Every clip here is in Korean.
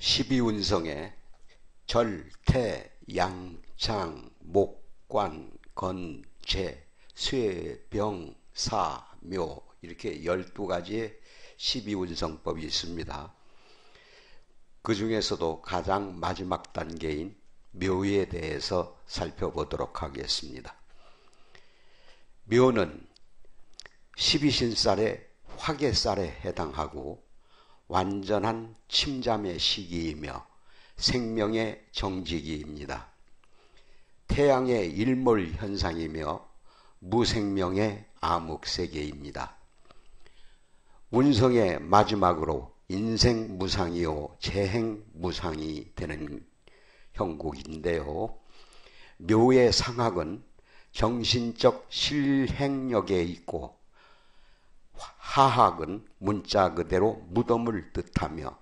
십이운성에 절, 태, 양, 장, 목, 관, 건, 재, 쇠, 병, 사, 묘 이렇게 12가지의 십이운성법이 있습니다. 그 중에서도 가장 마지막 단계인 묘에 대해서 살펴보도록 하겠습니다. 묘는 십이신살의 화개살에 해당하고 완전한 침잠의 시기이며 생명의 정지기입니다. 태양의 일몰 현상이며 무생명의 암흑세계입니다. 운성의 마지막으로 인생무상이요 재행무상이 되는 형국인데요. 묘의 상학은 정신적 실행력에 있고 하학은 문자 그대로 무덤을 뜻하며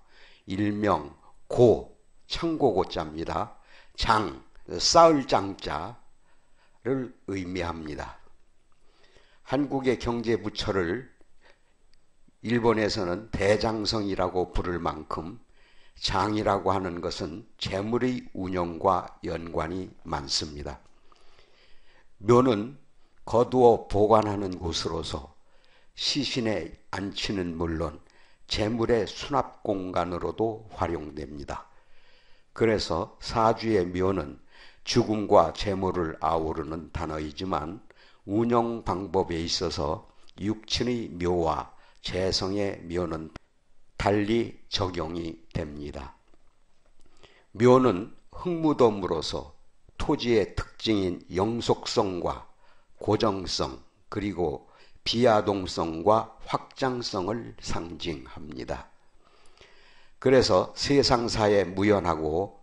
일명 고, 창고고자입니다. 장, 쌓을 장자를 의미합니다. 한국의 경제부처를 일본에서는 대장성이라고 부를 만큼 장이라고 하는 것은 재물의 운영과 연관이 많습니다. 묘는 거두어 보관하는 곳으로서 시신의 안치는 물론 재물의 수납 공간으로도 활용됩니다. 그래서 사주의 묘는 죽음과 재물을 아우르는 단어이지만 운영 방법에 있어서 육친의 묘와 재성의 묘는 달리 적용이 됩니다. 묘는 흙무덤으로서 토지의 특징인 영속성과 고정성 그리고 비아동성과 확장성을 상징합니다. 그래서 세상사에 무연하고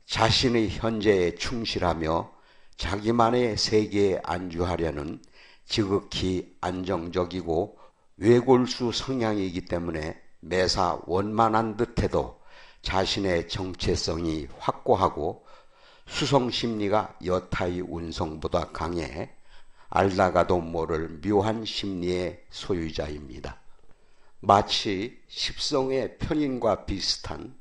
자신의 현재에 충실하며 자기만의 세계에 안주하려는 지극히 안정적이고 외골수 성향이기 때문에 매사 원만한 듯해도 자신의 정체성이 확고하고 수성심리가 여타의 운성보다 강해 알다가도 모를 묘한 심리의 소유자입니다. 마치 십성의 편인과 비슷한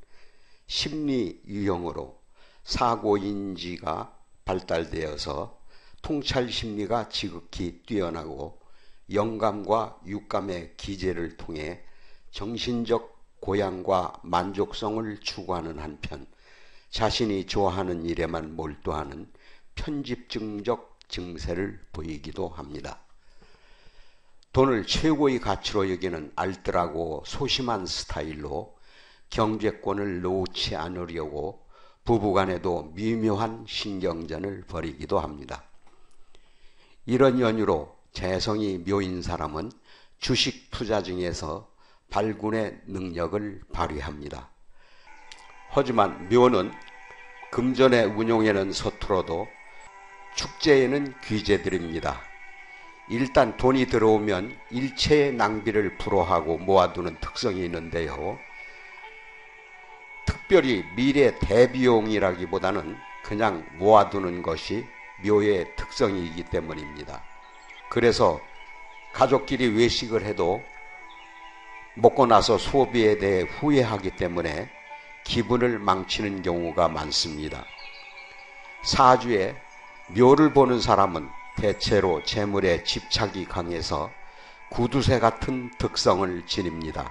심리 유형으로 사고인지가 발달되어서 통찰심리가 지극히 뛰어나고 영감과 육감의 기제를 통해 정신적 고양과 만족성을 추구하는 한편 자신이 좋아하는 일에만 몰두하는 편집증적 증세를 보이기도 합니다. 돈을 최고의 가치로 여기는 알뜰하고 소심한 스타일로 경제권을 놓지 않으려고 부부간에도 미묘한 신경전을 벌이기도 합니다. 이런 연유로 재성이 묘인 사람은 주식 투자 중에서 발군의 능력을 발휘합니다. 하지만 묘는 금전의 운용에는 서툴어도 축제에는 귀재들입니다. 일단 돈이 들어오면 일체의 낭비를 불허하고 모아두는 특성이 있는데요. 특별히 미래 대비용이라기보다는 그냥 모아두는 것이 묘의 특성이기 때문입니다. 그래서 가족끼리 외식을 해도 먹고 나서 소비에 대해 후회하기 때문에 기분을 망치는 경우가 많습니다. 사주에 묘를 보는 사람은 대체로 재물에 집착이 강해서 구두쇠 같은 특성을 지닙니다.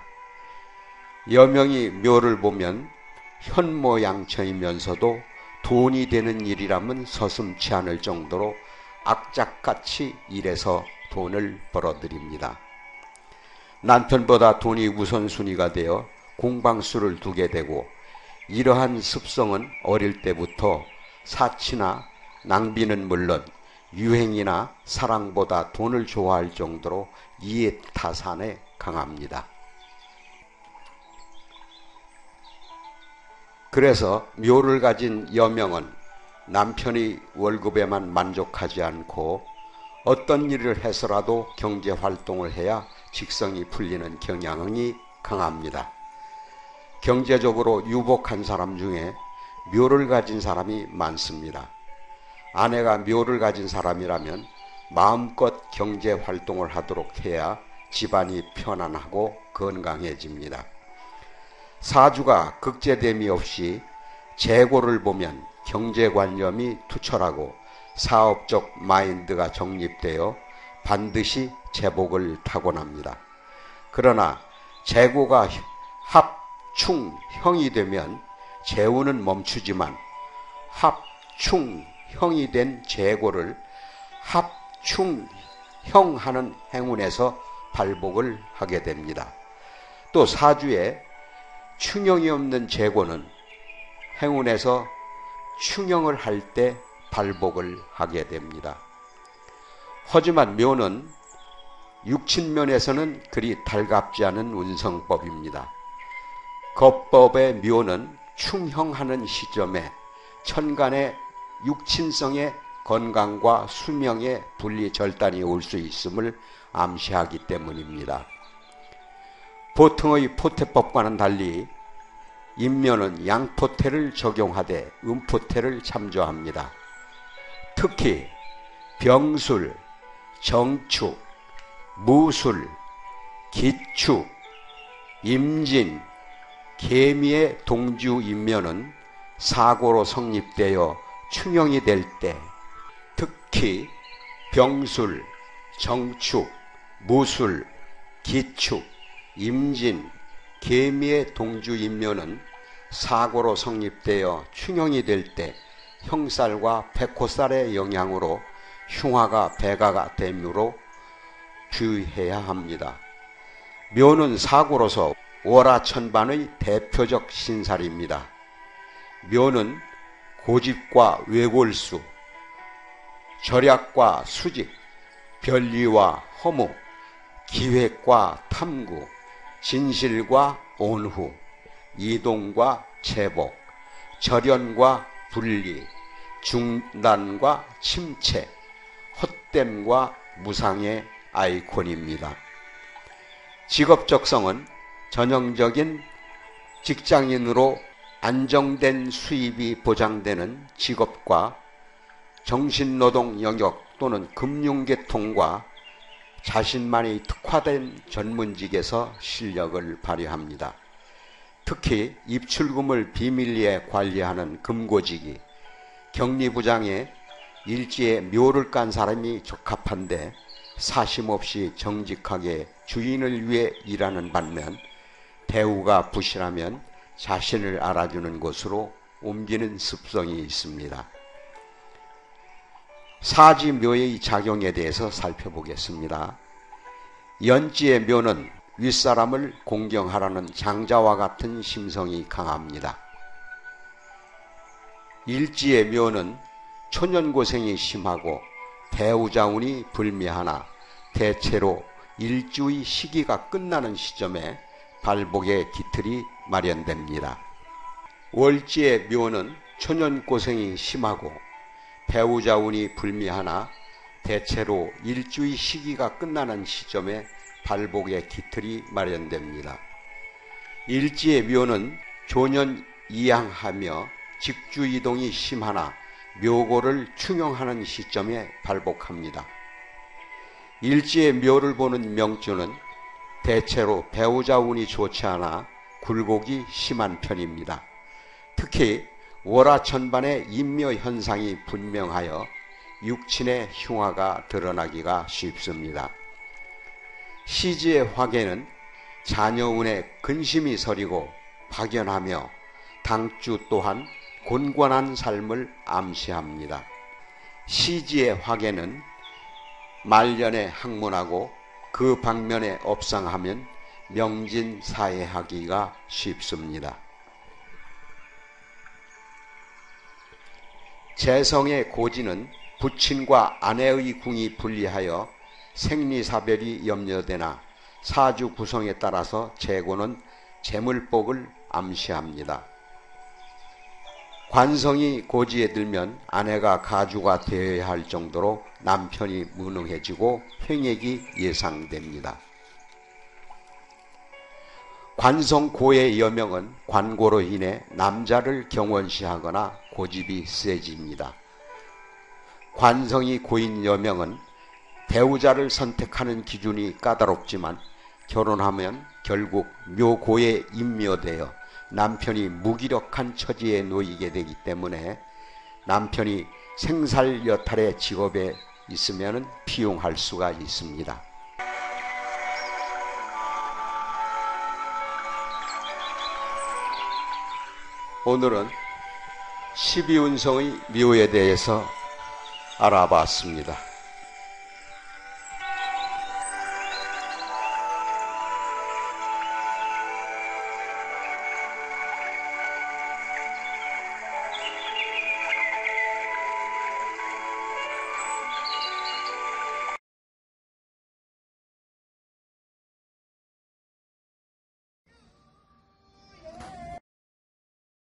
여명이 묘를 보면 현모양처이면서도 돈이 되는 일이라면 서슴지 않을 정도로 악착같이 일해서 돈을 벌어들입니다. 남편보다 돈이 우선순위가 되어 공방수를 두게 되고 이러한 습성은 어릴 때부터 사치나 낭비는 물론 유행이나 사랑보다 돈을 좋아할 정도로 이해타산에 강합니다. 그래서 묘를 가진 여명은 남편이 월급에만 만족하지 않고 어떤 일을 해서라도 경제활동을 해야 직성이 풀리는 경향이 강합니다. 경제적으로 유복한 사람 중에 묘를 가진 사람이 많습니다. 아내가 묘를 가진 사람이라면 마음껏 경제활동을 하도록 해야 집안이 편안하고 건강해집니다. 사주가 극제됨이 없이 재고를 보면 경제관념이 투철하고 사업적 마인드가 정립되어 반드시 재복을 타고납니다. 그러나 재고가 합충형이 되면 재우는 멈추지만 합충형이 된 재고를 합충형하는 행운에서 발복을 하게 됩니다. 또 사주에 충형이 없는 재고는 행운에서 충형을 할 때 발복을 하게 됩니다. 하지만 묘는 육친면에서는 그리 달갑지 않은 운성법입니다. 겁법의 묘는 충형하는 시점에 천간의 육친성의 건강과 수명의 분리절단이 올 수 있음을 암시하기 때문입니다. 보통의 포태법과는 달리 인묘는 양포태를 적용하되 음포태를 참조합니다. 특히 병술, 정축, 무술, 기축, 임진, 계미의 동주 인묘는 사고로 성립되어 충형이 될 때, 특히 병술, 정축, 무술, 기축, 임진, 계미의 동주 인묘는 사고로 성립되어 충형이 될 때 형살과 백호살의 영향으로 흉화가 배가가 되므로 주의해야 합니다. 묘는 사고로서 월화천반의 대표적 신살입니다. 묘는 고집과 외골수, 절약과 수직, 변리와 허무, 기획과 탐구, 진실과 온후, 이동과 제복, 절연과 분리, 중단과 침체, 헛됨과 무상의 아이콘입니다. 직업적성은 전형적인 직장인으로 안정된 수입이 보장되는 직업과 정신노동 영역 또는 금융계통과 자신만이 특화된 전문직에서 실력을 발휘합니다. 특히 입출금을 비밀리에 관리하는 금고직이 격리부장에 일지에 묘를 깐 사람이 적합한데 사심없이 정직하게 주인을 위해 일하는 반면 대우가 부실하면 자신을 알아주는 곳으로 옮기는 습성이 있습니다. 사지묘의 작용에 대해서 살펴보겠습니다. 연지의 묘는 윗사람을 공경하라는 장자와 같은 심성이 강합니다. 일지의 묘는 초년고생이 심하고 배우자운이 불미하나 대체로 일주의 시기가 끝나는 시점에 발복의 기틀이 마련됩니다. 월지의 묘는 초년고생이 심하고 배우자운이 불미하나 대체로 일주의 시기가 끝나는 시점에 발복의 기틀이 마련됩니다. 일지의 묘는 조년이양하며 직주이동이 심하나 묘고를 충용하는 시점에 발복합니다. 일지의 묘를 보는 명주는 대체로 배우자 운이 좋지 않아 굴곡이 심한 편입니다. 특히 월화천반의 인묘 현상이 분명하여 육친의 흉화가 드러나기가 쉽습니다. 시지의 화계는 자녀운에 근심이 서리고 박연하며 당주 또한 곤곤한 삶을 암시합니다. 시지의 화계는 말년에 학문하고 그 방면에 업상하면 명진사회하기가 쉽습니다. 재성의 고지는 부친과 아내의 궁이 분리하여 생리사별이 염려되나 사주 구성에 따라서 재고는 재물복을 암시합니다. 관성이 고지에 들면 아내가 가주가 되어야 할 정도로 남편이 무능해지고 횡액이 예상됩니다. 관성고의 여명은 관고로 인해 남자를 경원시하거나 고집이 세집니다. 관성이 고인 여명은 배우자를 선택하는 기준이 까다롭지만 결혼하면 결국 묘고에 임묘되어 남편이 무기력한 처지에 놓이게 되기 때문에 남편이 생살여탈의 직업에 있으면 피용할 수가 있습니다. 오늘은 12운성의 묘에 대해서 알아봤습니다.